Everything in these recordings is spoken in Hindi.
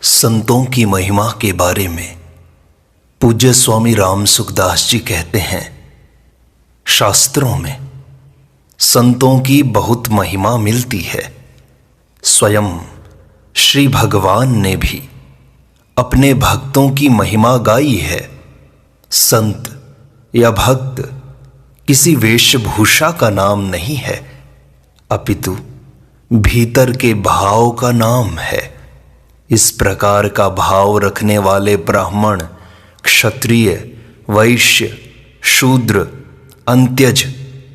संतों की महिमा के बारे में पूज्य स्वामी राम सुखदास जी कहते हैं, शास्त्रों में संतों की बहुत महिमा मिलती है। स्वयं श्री भगवान ने भी अपने भक्तों की महिमा गाई है। संत या भक्त किसी वेशभूषा का नाम नहीं है, अपितु भीतर के भाव का नाम है। इस प्रकार का भाव रखने वाले ब्राह्मण, क्षत्रिय, वैश्य, शूद्र, अंत्यज,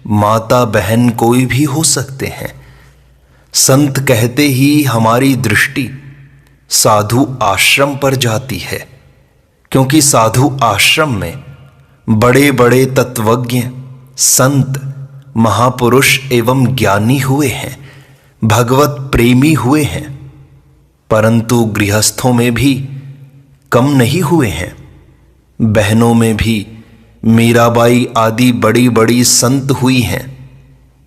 माता बहन कोई भी हो सकते हैं। संत कहते ही हमारी दृष्टि साधु आश्रम पर जाती है, क्योंकि साधु आश्रम में बड़े बड़े तत्वज्ञ, संत, महापुरुष एवं ज्ञानी हुए हैं, भगवत प्रेमी हुए हैं। परंतु गृहस्थों में भी कम नहीं हुए हैं। बहनों में भी मीराबाई आदि बड़ी बड़ी संत हुई हैं,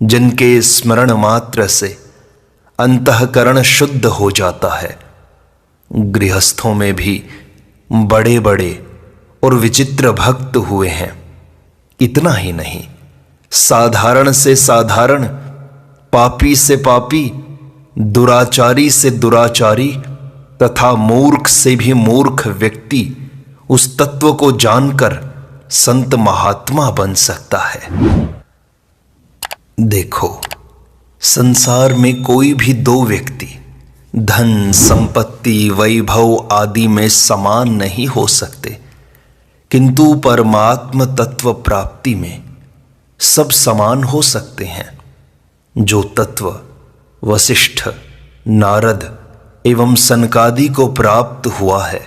जिनके स्मरण मात्र से अंतःकरण शुद्ध हो जाता है। गृहस्थों में भी बड़े बड़े और विचित्र भक्त हुए हैं। इतना ही नहीं, साधारण से साधारण, पापी से पापी, दुराचारी से दुराचारी तथा मूर्ख से भी मूर्ख व्यक्ति उस तत्व को जानकर संत महात्मा बन सकता है। देखो, संसार में कोई भी दो व्यक्ति धन, संपत्ति, वैभव आदि में समान नहीं हो सकते, किंतु परमात्म तत्व प्राप्ति में सब समान हो सकते हैं। जो तत्व वशिष्ठ, नारद एवं सनकादि को प्राप्त हुआ है,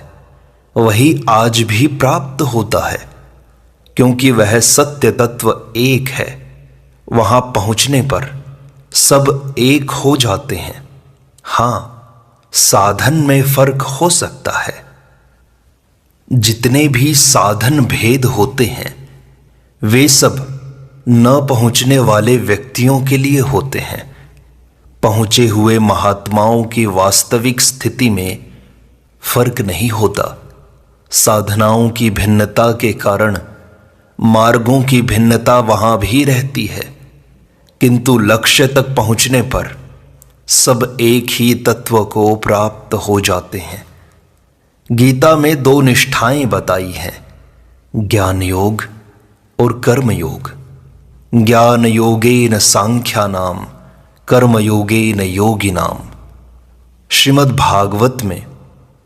वही आज भी प्राप्त होता है, क्योंकि वह सत्य तत्व एक है। वहां पहुंचने पर सब एक हो जाते हैं। हाँ, साधन में फर्क हो सकता है। जितने भी साधन भेद होते हैं, वे सब न पहुंचने वाले व्यक्तियों के लिए होते हैं। पहुंचे हुए महात्माओं की वास्तविक स्थिति में फर्क नहीं होता। साधनाओं की भिन्नता के कारण मार्गों की भिन्नता वहां भी रहती है, किंतु लक्ष्य तक पहुंचने पर सब एक ही तत्व को प्राप्त हो जाते हैं। गीता में दो निष्ठाएं बताई हैं, ज्ञान योग और कर्म योग। ज्ञान योगेन सांख्यानाम, कर्म योगेन योगिनाम। श्रीमद् भागवत में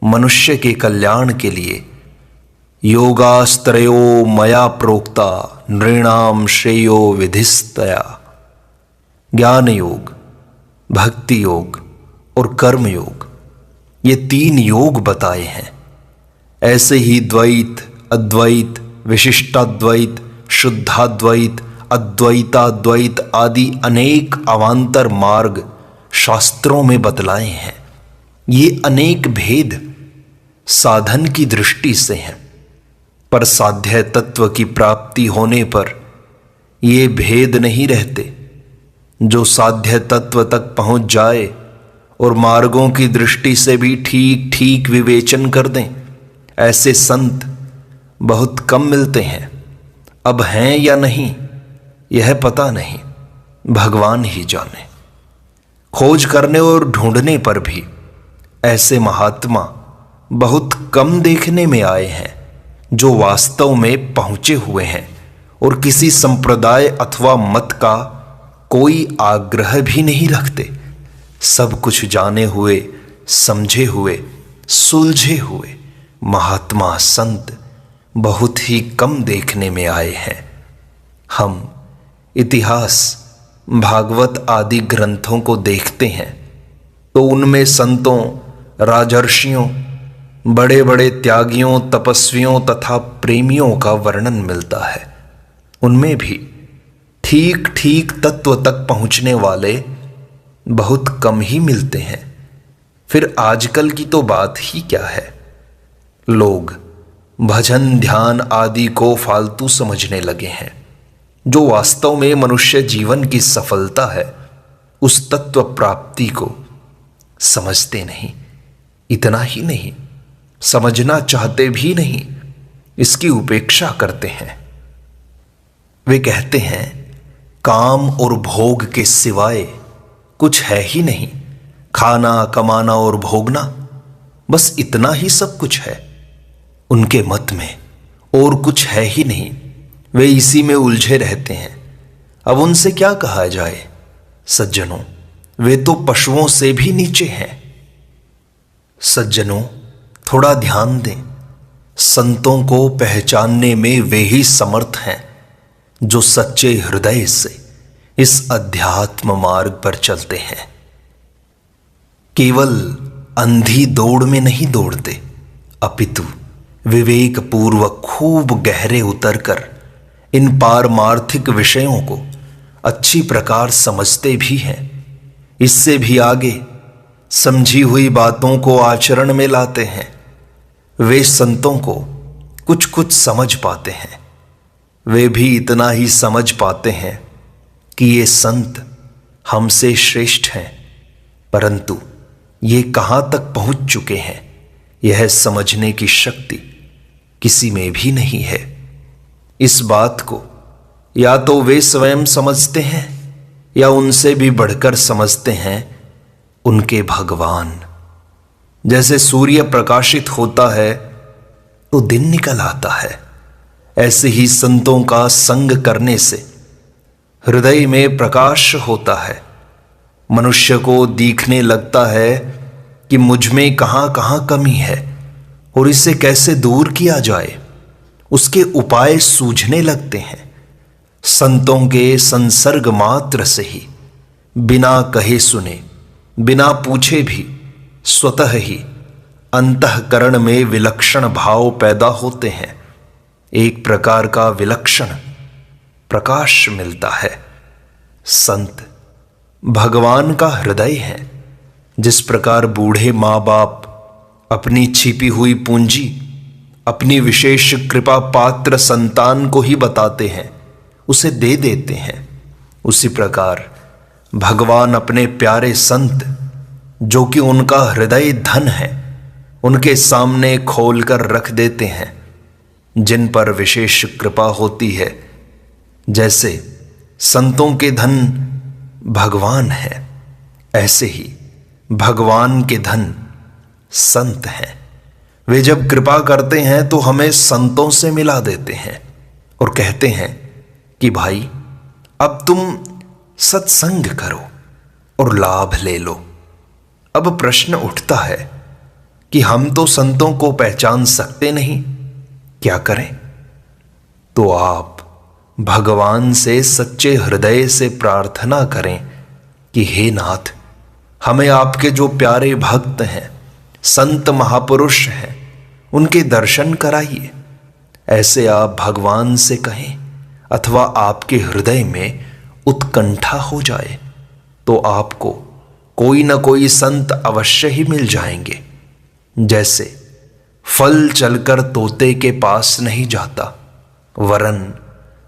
मनुष्य के कल्याण के लिए योगास्त्रयो मया प्रोक्ता नृणाम श्रेयो विधिस्तया। ज्ञान योग, भक्ति योग और कर्म योग, ये तीन योग बताए हैं। ऐसे ही द्वैत, अद्वैत, विशिष्टाद्वैत, शुद्धाद्वैत, अद्वैताद्वैत आदि अनेक अवान्तर मार्ग शास्त्रों में बतलाए हैं। ये अनेक भेद साधन की दृष्टि से हैं, पर साध्य तत्व की प्राप्ति होने पर ये भेद नहीं रहते। जो साध्य तत्व तक पहुंच जाए और मार्गों की दृष्टि से भी ठीक ठीक विवेचन कर दें, ऐसे संत बहुत कम मिलते हैं। अब हैं या नहीं यह पता नहीं, भगवान ही जाने। खोज करने और ढूंढने पर भी ऐसे महात्मा बहुत कम देखने में आए हैं, जो वास्तव में पहुंचे हुए हैं और किसी संप्रदाय अथवा मत का कोई आग्रह भी नहीं रखते। सब कुछ जाने हुए, समझे हुए, सुलझे हुए महात्मा संत बहुत ही कम देखने में आए हैं। हम इतिहास, भागवत आदि ग्रंथों को देखते हैं तो उनमें संतों, राजर्षियों, बड़े बड़े त्यागियों, तपस्वियों तथा प्रेमियों का वर्णन मिलता है। उनमें भी ठीक ठीक तत्व तक पहुंचने वाले बहुत कम ही मिलते हैं। फिर आजकल की तो बात ही क्या है, लोग भजन, ध्यान आदि को फालतू समझने लगे हैं। जो वास्तव में मनुष्य जीवन की सफलता है, उस तत्व प्राप्ति को समझते नहीं। इतना ही नहीं, समझना चाहते भी नहीं, इसकी उपेक्षा करते हैं। वे कहते हैं काम और भोग के सिवाय कुछ है ही नहीं, खाना कमाना और भोगना, बस इतना ही सब कुछ है। उनके मत में और कुछ है ही नहीं, वे इसी में उलझे रहते हैं। अब उनसे क्या कहा जाए सज्जनों, वे तो पशुओं से भी नीचे हैं। सज्जनों, थोड़ा ध्यान दें, संतों को पहचानने में वे ही समर्थ हैं जो सच्चे हृदय से इस अध्यात्म मार्ग पर चलते हैं। केवल अंधी दौड़ में नहीं दौड़ते, अपितु विवेक पूर्वक खूब गहरे उतरकर इन पारमार्थिक विषयों को अच्छी प्रकार समझते भी हैं। इससे भी आगे समझी हुई बातों को आचरण में लाते हैं। वे संतों को कुछ कुछ समझ पाते हैं। वे भी इतना ही समझ पाते हैं कि ये संत हमसे श्रेष्ठ हैं, परंतु ये कहाँ तक पहुँच चुके हैं यह समझने की शक्ति किसी में भी नहीं है। इस बात को या तो वे स्वयं समझते हैं या उनसे भी बढ़कर समझते हैं उनके भगवान। जैसे सूर्य प्रकाशित होता है तो दिन निकल आता है, ऐसे ही संतों का संग करने से हृदय में प्रकाश होता है। मनुष्य को दिखने लगता है कि मुझ में कहाँ कहाँ कमी है और इसे कैसे दूर किया जाए, उसके उपाय सूझने लगते हैं। संतों के संसर्ग मात्र से ही, बिना कहे सुने, बिना पूछे भी स्वतः ही अंतःकरण में विलक्षण भाव पैदा होते हैं। एक प्रकार का विलक्षण प्रकाश मिलता है। संत भगवान का हृदय है। जिस प्रकार बूढ़े माँ बाप अपनी छिपी हुई पूंजी अपनी विशेष कृपा पात्र संतान को ही बताते हैं, उसे दे देते हैं, उसी प्रकार भगवान अपने प्यारे संत जो कि उनका हृदय धन है, उनके सामने खोलकर रख देते हैं। जिन पर विशेष कृपा होती है, जैसे संतों के धन भगवान है, ऐसे ही भगवान के धन संत हैं। वे जब कृपा करते हैं तो हमें संतों से मिला देते हैं और कहते हैं कि भाई अब तुम सत्संग करो और लाभ ले लो। अब प्रश्न उठता है कि हम तो संतों को पहचान सकते नहीं, क्या करें? तो आप भगवान से सच्चे हृदय से प्रार्थना करें कि हे नाथ, हमें आपके जो प्यारे भक्त हैं, संत महापुरुष हैं, उनके दर्शन कराइए। ऐसे आप भगवान से कहें अथवा आपके हृदय में उत्कंठा हो जाए तो आपको कोई न कोई संत अवश्य ही मिल जाएंगे। जैसे फल चलकर तोते के पास नहीं जाता, वरन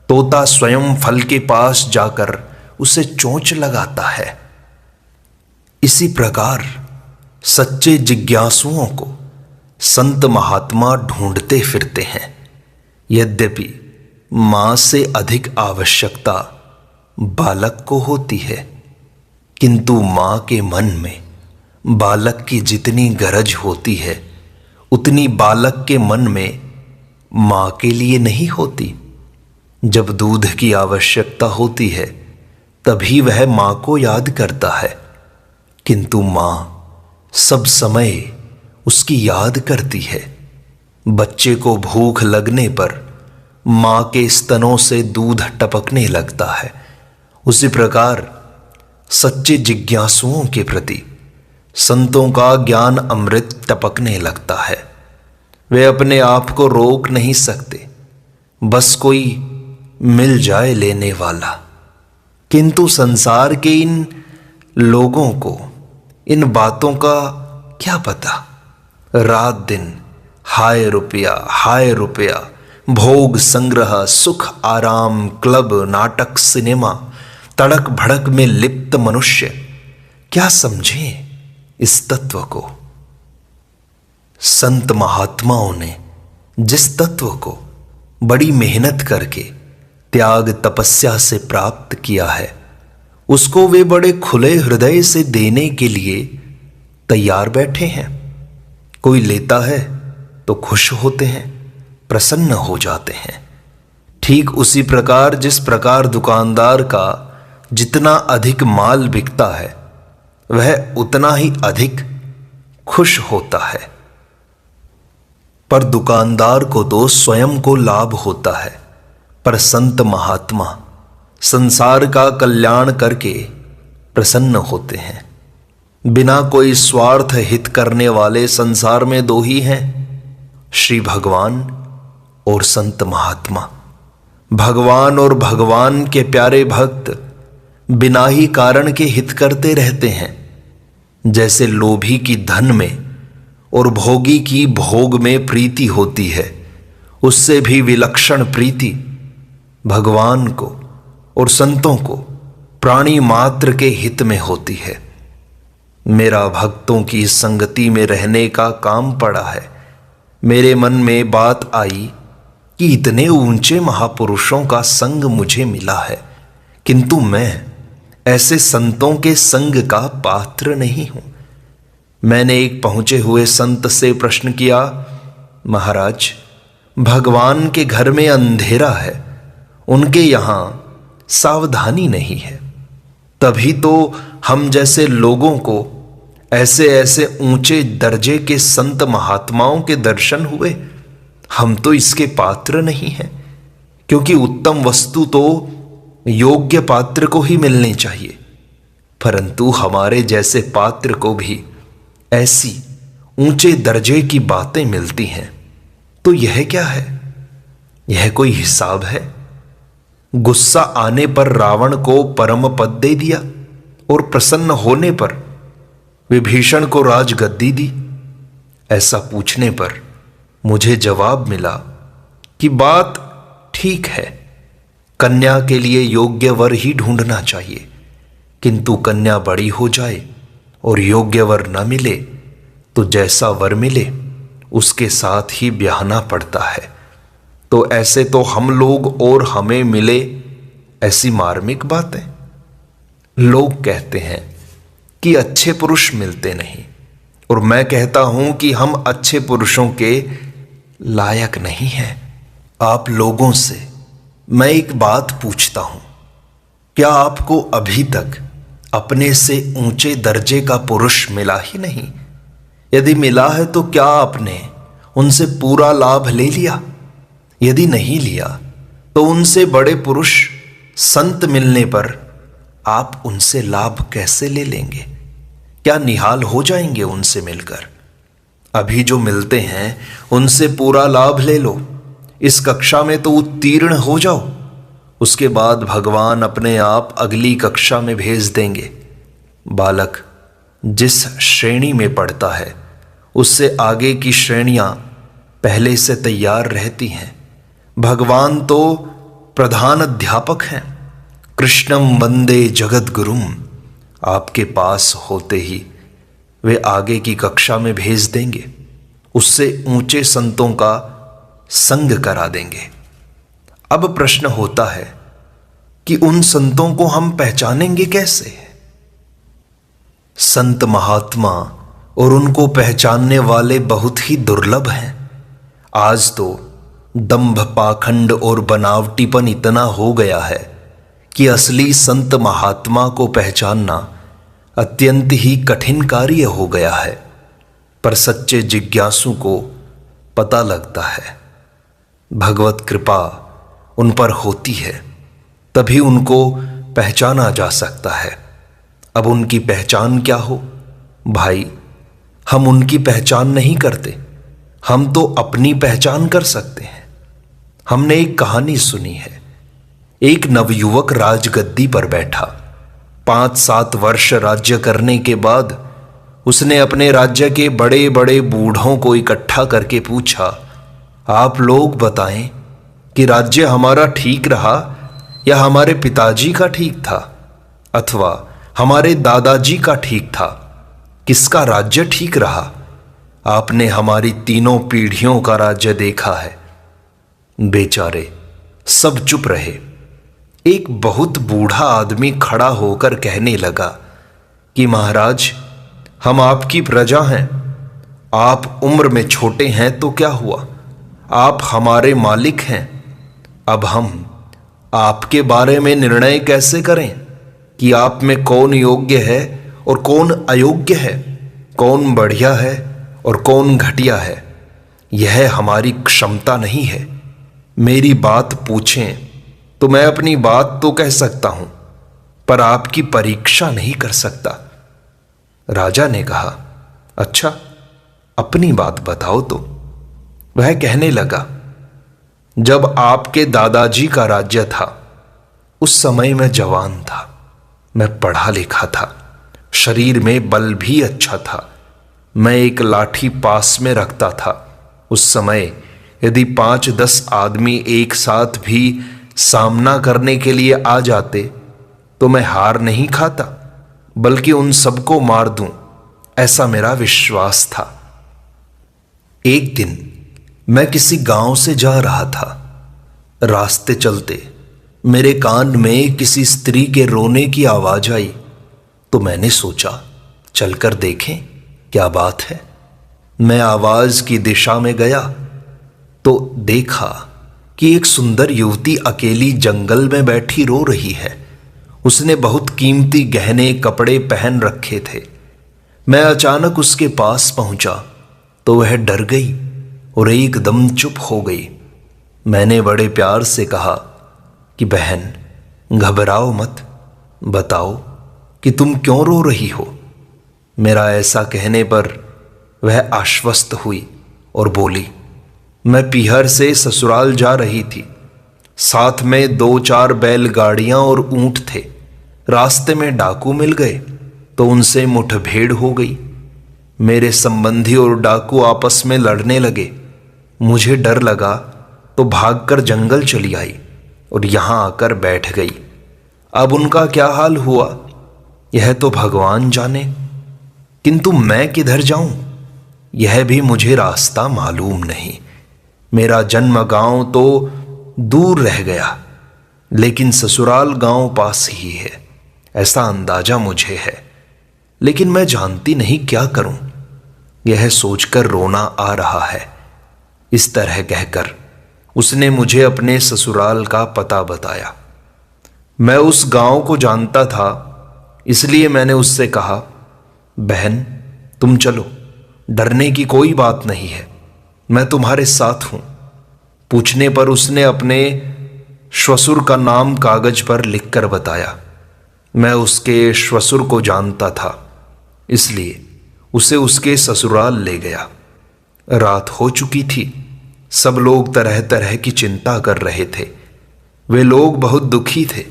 तोता स्वयं फल के पास जाकर उसे चोंच लगाता है, इसी प्रकार सच्चे जिज्ञासुओं को संत महात्मा ढूंढते फिरते हैं। यद्यपि मां से अधिक आवश्यकता बालक को होती है, किंतु मां के मन में बालक की जितनी गरज होती है उतनी बालक के मन में मां के लिए नहीं होती। जब दूध की आवश्यकता होती है तभी वह मां को याद करता है, किंतु मां सब समय उसकी याद करती है। बच्चे को भूख लगने पर मां के स्तनों से दूध टपकने लगता है। उसी प्रकार सच्चे जिज्ञासुओं के प्रति संतों का ज्ञान अमृत टपकने लगता है। वे अपने आप को रोक नहीं सकते, बस कोई मिल जाए लेने वाला। किंतु संसार के इन लोगों को इन बातों का क्या पता। रात दिन हाय रुपया, भोग संग्रह, सुख आराम, क्लब, नाटक, सिनेमा, तड़क भड़क में लिप्त मनुष्य क्या समझे इस तत्व को। संत महात्माओं ने जिस तत्व को बड़ी मेहनत करके त्याग तपस्या से प्राप्त किया है, उसको वे बड़े खुले हृदय से देने के लिए तैयार बैठे हैं। कोई लेता है तो खुश होते हैं, प्रसन्न हो जाते हैं। ठीक उसी प्रकार जिस प्रकार दुकानदार का जितना अधिक माल बिकता है, वह उतना ही अधिक खुश होता है। पर दुकानदार को तो स्वयं को लाभ होता है, पर संत महात्मा संसार का कल्याण करके प्रसन्न होते हैं। बिना कोई स्वार्थ हित करने वाले संसार में दो ही हैं, श्री भगवान और संत महात्मा। भगवान और भगवान के प्यारे भक्त बिना ही कारण के हित करते रहते हैं। जैसे लोभी की धन में और भोगी की भोग में प्रीति होती है, उससे भी विलक्षण प्रीति भगवान को और संतों को प्राणी मात्र के हित में होती है। मेरा भक्तों की संगति में रहने का काम पड़ा है। मेरे मन में बात आई कि इतने ऊंचे महापुरुषों का संग मुझे मिला है, किंतु मैं ऐसे संतों के संग का पात्र नहीं हूं। मैंने एक पहुंचे हुए संत से प्रश्न किया, महाराज, भगवान के घर में अंधेरा है, उनके यहां सावधानी नहीं है, तभी तो हम जैसे लोगों को ऐसे ऐसे ऊंचे दर्जे के संत महात्माओं के दर्शन हुए। हम तो इसके पात्र नहीं हैं, क्योंकि उत्तम वस्तु तो योग्य पात्र को ही मिलनी चाहिए, परंतु हमारे जैसे पात्र को भी ऐसी ऊंचे दर्जे की बातें मिलती हैं। तो यह क्या है? यह कोई हिसाब है? गुस्सा आने पर रावण को परम पद दे दिया और प्रसन्न होने पर विभीषण को राजगद्दी दी। ऐसा पूछने पर मुझे जवाब मिला कि बात ठीक है, कन्या के लिए योग्य वर ही ढूंढना चाहिए, किंतु कन्या बड़ी हो जाए और योग्य वर न मिले तो जैसा वर मिले उसके साथ ही ब्याहना पड़ता है। तो ऐसे तो हम लोग और हमें मिले ऐसी मार्मिक बातें। लोग कहते हैं कि अच्छे पुरुष मिलते नहीं, और मैं कहता हूं कि हम अच्छे पुरुषों के लायक नहीं हैं। आप लोगों से मैं एक बात पूछता हूं, क्या आपको अभी तक अपने से ऊंचे दर्जे का पुरुष मिला ही नहीं? यदि मिला है तो क्या आपने उनसे पूरा लाभ ले लिया? यदि नहीं लिया तो उनसे बड़े पुरुष संत मिलने पर आप उनसे लाभ कैसे ले लेंगे? क्या निहाल हो जाएंगे उनसे मिलकर? अभी जो मिलते हैं उनसे पूरा लाभ ले लो, इस कक्षा में तो उत्तीर्ण हो जाओ, उसके बाद भगवान अपने आप अगली कक्षा में भेज देंगे। बालक जिस श्रेणी में पढ़ता है उससे आगे की श्रेणियां पहले से तैयार रहती हैं। भगवान तो प्रधान अध्यापक हैं। कृष्णम वंदे जगत गुरुम, आपके पास होते ही वे आगे की कक्षा में भेज देंगे, उससे ऊंचे संतों का संग करा देंगे। अब प्रश्न होता है कि उन संतों को हम पहचानेंगे कैसे? संत महात्मा और उनको पहचानने वाले बहुत ही दुर्लभ हैं। आज तो दंभ, पाखंड और बनावटीपन इतना हो गया है कि असली संत महात्मा को पहचानना अत्यंत ही कठिन कार्य हो गया है। पर सच्चे जिज्ञासु को पता लगता है। भगवत कृपा उन पर होती है, तभी उनको पहचाना जा सकता है। अब उनकी पहचान क्या हो? भाई, हम उनकी पहचान नहीं करते, हम तो अपनी पहचान कर सकते हैं। हमने एक कहानी सुनी है। एक नवयुवक राजगद्दी पर बैठा। 5-7 वर्ष राज्य करने के बाद उसने अपने राज्य के बड़े बड़े बूढ़ों को इकट्ठा करके पूछा, आप लोग बताएं कि राज्य हमारा ठीक रहा या हमारे पिताजी का ठीक था, अथवा हमारे दादाजी का ठीक था? किसका राज्य ठीक रहा? आपने हमारी तीनों पीढ़ियों का राज्य देखा है। बेचारे सब चुप रहे। एक बहुत बूढ़ा आदमी खड़ा होकर कहने लगा कि महाराज, हम आपकी प्रजा हैं। आप उम्र में छोटे हैं तो क्या हुआ, आप हमारे मालिक हैं। अब हम आपके बारे में निर्णय कैसे करें कि आप में कौन योग्य है और कौन अयोग्य है, कौन बढ़िया है और कौन घटिया है। यह हमारी क्षमता नहीं है। मेरी बात पूछें तो मैं अपनी बात तो कह सकता हूं, पर आपकी परीक्षा नहीं कर सकता। राजा ने कहा, अच्छा, अपनी बात बताओ तो। वह कहने लगा, जब आपके दादाजी का राज्य था, उस समय मैं जवान था, मैं पढ़ा लिखा था, शरीर में बल भी अच्छा था। मैं एक लाठी पास में रखता था। उस समय यदि 5-10 आदमी एक साथ भी सामना करने के लिए आ जाते तो मैं हार नहीं खाता, बल्कि उन सबको मार दूं, ऐसा मेरा विश्वास था। एक दिन मैं किसी गांव से जा रहा था। रास्ते चलते मेरे कान में किसी स्त्री के रोने की आवाज आई, तो मैंने सोचा चलकर देखें क्या बात है। मैं आवाज की दिशा में गया तो देखा कि एक सुंदर युवती अकेली जंगल में बैठी रो रही है। उसने बहुत कीमती गहने कपड़े पहन रखे थे। मैं अचानक उसके पास पहुंचा तो वह डर गई और एकदम चुप हो गई। मैंने बड़े प्यार से कहा कि बहन, घबराओ मत, बताओ कि तुम क्यों रो रही हो। मेरा ऐसा कहने पर वह आश्वस्त हुई और बोली, मैं पीहर से ससुराल जा रही थी। साथ में 2-4 बैलगाड़ियां और ऊंट थे। रास्ते में डाकू मिल गए तो उनसे मुठभेड़ हो गई। मेरे संबंधी और डाकू आपस में लड़ने लगे। मुझे डर लगा तो भागकर जंगल चली आई और यहां आकर बैठ गई। अब उनका क्या हाल हुआ यह तो भगवान जाने, किंतु मैं किधर जाऊं यह भी मुझे रास्ता मालूम नहीं। मेरा जन्म गांव तो दूर रह गया, लेकिन ससुराल गांव पास ही है, ऐसा अंदाजा मुझे है, लेकिन मैं जानती नहीं क्या करूं। यह सोचकर रोना आ रहा है। इस तरह कहकर उसने मुझे अपने ससुराल का पता बताया। मैं उस गांव को जानता था, इसलिए मैंने उससे कहा, बहन तुम चलो, डरने की कोई बात नहीं है, मैं तुम्हारे साथ हूं। पूछने पर उसने अपने श्वसुर का नाम कागज पर लिखकर बताया। मैं उसके श्वसुर को जानता था, इसलिए उसे उसके ससुराल ले गया। रात हो चुकी थी। सब लोग तरह तरह की चिंता कर रहे थे। वे लोग बहुत दुखी थे,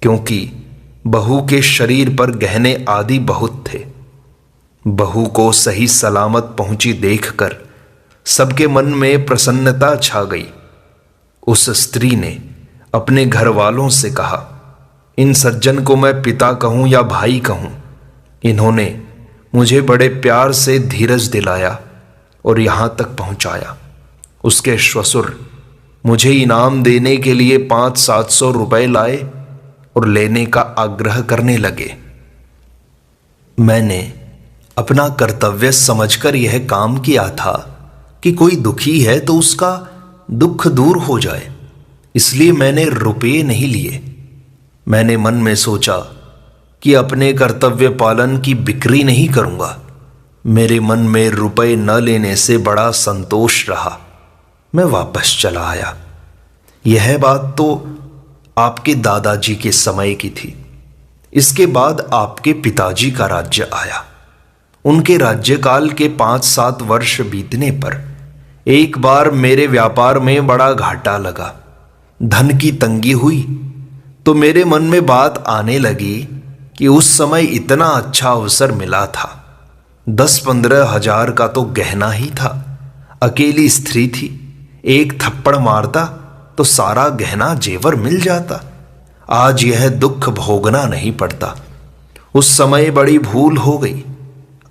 क्योंकि बहू के शरीर पर गहने आदि बहुत थे। बहू को सही सलामत पहुंची देखकर सबके मन में प्रसन्नता छा गई। उस स्त्री ने अपने घर वालों से कहा, इन सज्जन को मैं पिता कहूं या भाई कहूं, इन्होंने मुझे बड़े प्यार से धीरज दिलाया और यहां तक पहुंचाया। उसके श्वसुर मुझे इनाम देने के लिए 500-700 रुपए लाए और लेने का आग्रह करने लगे। मैंने अपना कर्तव्य समझकर यह काम किया था कि कोई दुखी है तो उसका दुख दूर हो जाए, इसलिए मैंने रुपये नहीं लिए। मैंने मन में सोचा कि अपने कर्तव्य पालन की बिक्री नहीं करूंगा। मेरे मन में रुपए न लेने से बड़ा संतोष रहा। मैं वापस चला आया। यह बात तो आपके दादाजी के समय की थी। इसके बाद आपके पिताजी का राज्य आया। उनके राज्यकाल के 5-7 वर्ष बीतने पर एक बार मेरे व्यापार में बड़ा घाटा लगा। धन की तंगी हुई तो मेरे मन में बात आने लगी कि उस समय इतना अच्छा अवसर मिला था। 10-15 हजार का तो गहना ही था। अकेली स्त्री थी, एक थप्पड़ मारता तो सारा गहना जेवर मिल जाता। आज यह दुख भोगना नहीं पड़ता। उस समय बड़ी भूल हो गई,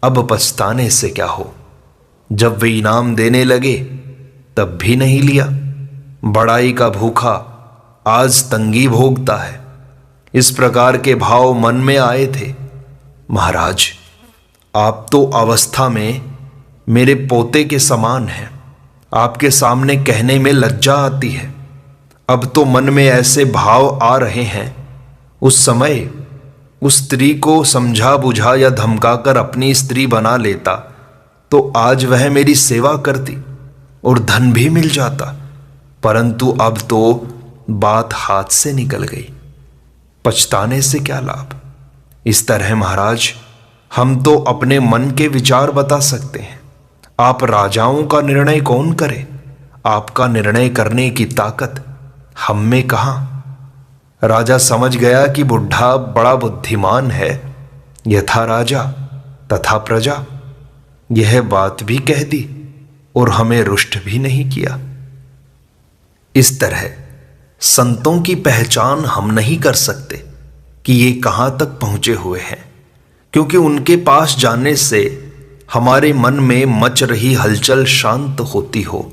अब पछताने से क्या हो। जब वे इनाम देने लगे तब भी नहीं लिया। बड़ाई का भूखा आज तंगी भोगता है। इस प्रकार के भाव मन में आए थे। महाराज, आप तो अवस्था में मेरे पोते के समान हैं। आपके सामने कहने में लज्जा आती है। अब तो मन में ऐसे भाव आ रहे हैं। उस समय उस स्त्री को समझा बुझा या धमकाकर अपनी स्त्री बना लेता तो आज वह मेरी सेवा करती और धन भी मिल जाता, परंतु अब तो बात हाथ से निकल गई। पछताने से क्या लाभ। इस तरह महाराज, हम तो अपने मन के विचार बता सकते हैं। आप राजाओं का निर्णय कौन करे? आपका निर्णय करने की ताकत हम में कहाँ। राजा समझ गया कि बुढ़ा बड़ा बुद्धिमान है। यथा राजा तथा प्रजा, यह बात भी कह दी और हमें रुष्ट भी नहीं किया। इस तरह संतों की पहचान हम नहीं कर सकते कि ये कहाँ तक पहुंचे हुए हैं, क्योंकि उनके पास जाने से हमारे मन में मच रही हलचल शांत होती हो,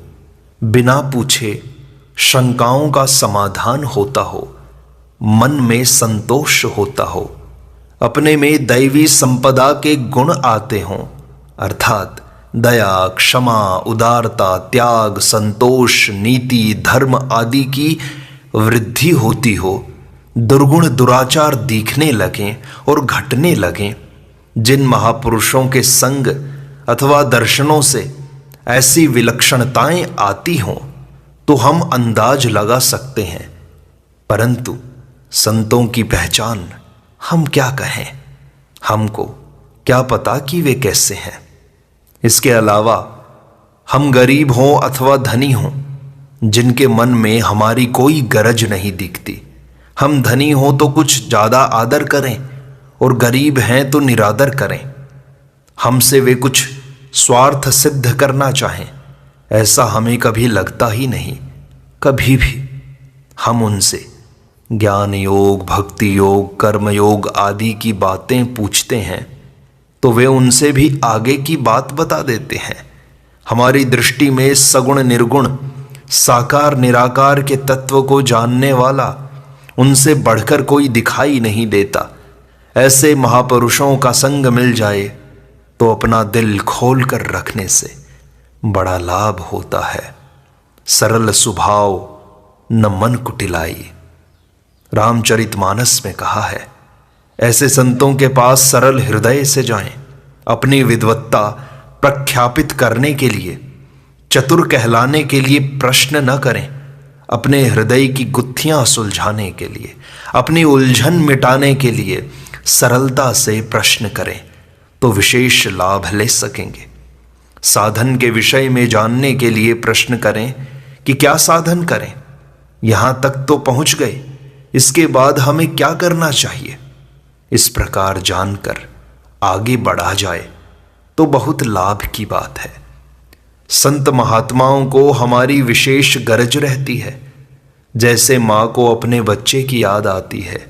बिना पूछे शंकाओं का समाधान होता हो, मन में संतोष होता हो, अपने में दैवी संपदा के गुण आते हों, अर्थात दया, क्षमा, उदारता, त्याग, संतोष, नीति, धर्म आदि की वृद्धि होती हो, दुर्गुण दुराचार दिखने लगें और घटने लगें। जिन महापुरुषों के संग अथवा दर्शनों से ऐसी विलक्षणताएं आती हों तो हम अंदाज लगा सकते हैं, परंतु संतों की पहचान हम क्या कहें। हमको क्या पता कि वे कैसे हैं। इसके अलावा हम गरीब हों अथवा धनी हों, जिनके मन में हमारी कोई गरज नहीं दिखती, हम धनी हों तो कुछ ज़्यादा आदर करें और गरीब हैं तो निरादर करें। हमसे वे कुछ स्वार्थ सिद्ध करना चाहें, ऐसा हमें कभी लगता ही नहीं। कभी भी हम उनसे ज्ञान योग, भक्ति योग, कर्म योग आदि की बातें पूछते हैं तो वे उनसे भी आगे की बात बता देते हैं। हमारी दृष्टि में सगुण निर्गुण, साकार निराकार के तत्व को जानने वाला उनसे बढ़कर कोई दिखाई नहीं देता। ऐसे महापुरुषों का संग मिल जाए तो अपना दिल खोल कर रखने से बड़ा लाभ होता है। सरल स्वभाव न मन कुटिलाई, रामचरितमानस में कहा है। ऐसे संतों के पास सरल हृदय से जाएं, अपनी विद्वत्ता प्रख्यापित करने के लिए, चतुर कहलाने के लिए प्रश्न न करें, अपने हृदय की गुत्थियां सुलझाने के लिए, अपनी उलझन मिटाने के लिए सरलता से प्रश्न करें तो विशेष लाभ ले सकेंगे। साधन के विषय में जानने के लिए प्रश्न करें कि क्या साधन करें, यहां तक तो पहुंच गए, इसके बाद हमें क्या करना चाहिए। इस प्रकार जानकर आगे बढ़ा जाए तो बहुत लाभ की बात है। संत महात्माओं को हमारी विशेष गरज रहती है। जैसे माँ को अपने बच्चे की याद आती है,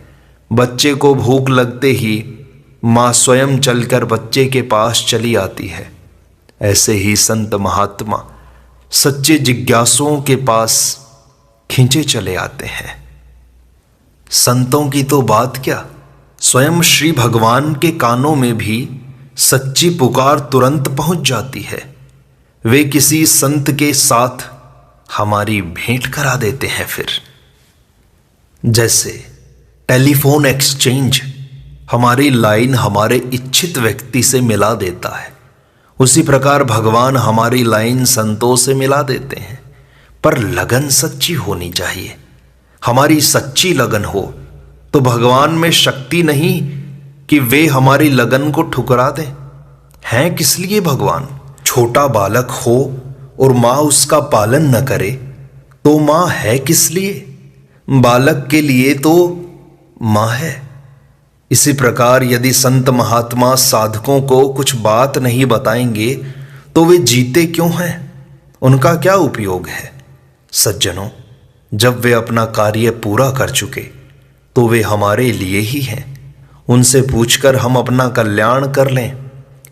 बच्चे को भूख लगते ही माँ स्वयं चलकर बच्चे के पास चली आती है, ऐसे ही संत महात्मा सच्चे जिज्ञासुओं के पास खींचे चले आते हैं। संतों की तो बात क्या, स्वयं श्री भगवान के कानों में भी सच्ची पुकार तुरंत पहुंच जाती है। वे किसी संत के साथ हमारी भेंट करा देते हैं। फिर जैसे टेलीफोन एक्सचेंज हमारी लाइन हमारे इच्छित व्यक्ति से मिला देता है, उसी प्रकार भगवान हमारी लाइन संतों से मिला देते हैं। पर लगन सच्ची होनी चाहिए। हमारी सच्ची लगन हो तो भगवान में शक्ति नहीं कि वे हमारी लगन को ठुकरा दें। हैं किस लिए भगवान? छोटा बालक हो और माँ उसका पालन न करे तो माँ है किस लिए? बालक के लिए तो माँ है। इसी प्रकार यदि संत महात्मा साधकों को कुछ बात नहीं बताएंगे तो वे जीते क्यों हैं? उनका क्या उपयोग है? सज्जनों, जब वे अपना कार्य पूरा कर चुके तो वे हमारे लिए ही हैं। उनसे पूछकर हम अपना कल्याण कर लें।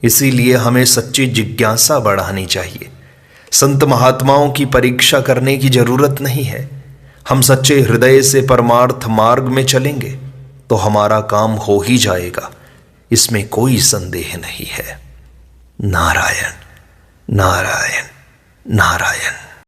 इसीलिए हमें सच्ची जिज्ञासा बढ़ानी चाहिए। संत महात्माओं की परीक्षा करने की जरूरत नहीं है। हम सच्चे हृदय से परमार्थ मार्ग में चलेंगे तो हमारा काम हो ही जाएगा, इसमें कोई संदेह नहीं है। नारायण नारायण नारायण।